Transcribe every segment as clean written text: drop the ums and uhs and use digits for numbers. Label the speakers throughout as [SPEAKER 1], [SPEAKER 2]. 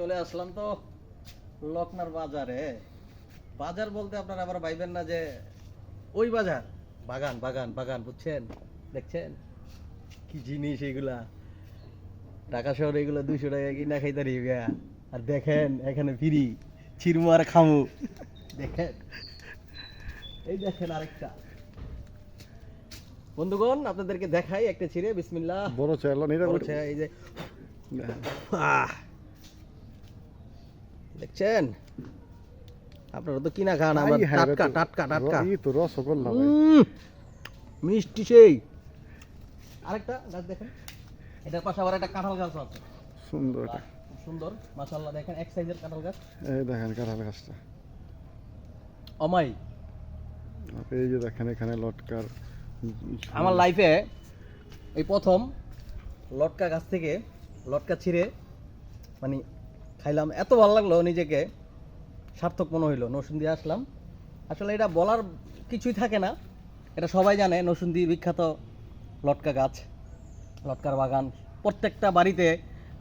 [SPEAKER 1] চলে আসলাম তো লকনার বাজারে। বাজার বলতে আপনারা আবার ভাইবেন না যে ওই বাজার, বাগান বাগান বাগান, বুঝছেন? দেখছেন কি জিনিস এগুলা? ঢাকা শহরে এগুলো 200 টাকা কিনা খাইতে রিগা, আর দেখেন এখানে ফ্রি চিরমার খামু। দেখেন, এই দেখেন আরেকটা। বন্ধুগণ আপনাদেরকে দেখাই একটা ছিঁড়ে, বিসমিল্লাহ।
[SPEAKER 2] বড় চাইলো নিরা
[SPEAKER 1] বড় ছিঁড়ে, এই যে আহ! দেখছেন, আপনারা তো কিনা খান, আমার টাটকা টাটকা টাটকা
[SPEAKER 2] এই তো রসগোল্লা ভাই।
[SPEAKER 1] মিষ্টি সেই। আরেকটা গাছ দেখেন, এটার পাশে আবার একটা কাঁঠাল গাছ আছে,
[SPEAKER 2] সুন্দর এটা।
[SPEAKER 1] খুব সুন্দর মাশাআল্লাহ। দেখেন এক সাইজের কাঁঠাল গাছ,
[SPEAKER 2] এই দেখেন কাঁঠাল গাছটা।
[SPEAKER 1] অমাই।
[SPEAKER 2] আর এই যে দেখেন এখানে লটকার।
[SPEAKER 1] আমার লাইফে এই প্রথম লটকা গাছ থেকে লটকা ছিঁড়ে মানে খাইলাম, এত ভালো লাগলো, নিজেকে সার্থক মনে হইলো। নরসিংদী আসলাম, আসলে এটা বলার কিছুই থাকে না, এটা সবাই জানে। নরসিংদী বিখ্যাত লটকা গাছ, লটকার বাগান। প্রত্যেকটা বাড়িতে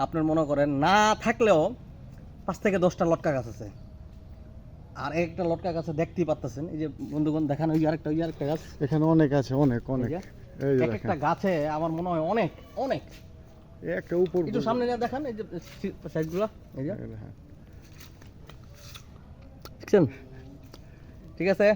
[SPEAKER 1] আপনার মনে করেন না থাকলেও 5 থেকে 10টা লটকা গাছ আছে। আর একটা লটকা গাছে দেখতেই পাচ্ছেন, এই যে বন্ধুগণ দেখান, ওই আরেকটা গাছ।
[SPEAKER 2] এখানে অনেক আছে, অনেক অনেক। এই যে
[SPEAKER 1] এক একটা
[SPEAKER 2] দেখেন
[SPEAKER 1] গাছে আমার মনে হয় অনেক অনেক।
[SPEAKER 2] একটা উপর
[SPEAKER 1] একটু সামনে নিয়ে দেখান, এই যে সাইডগুলো, এই যে
[SPEAKER 2] এই দেখেন।
[SPEAKER 1] দেখছেন? ঠিক আছে।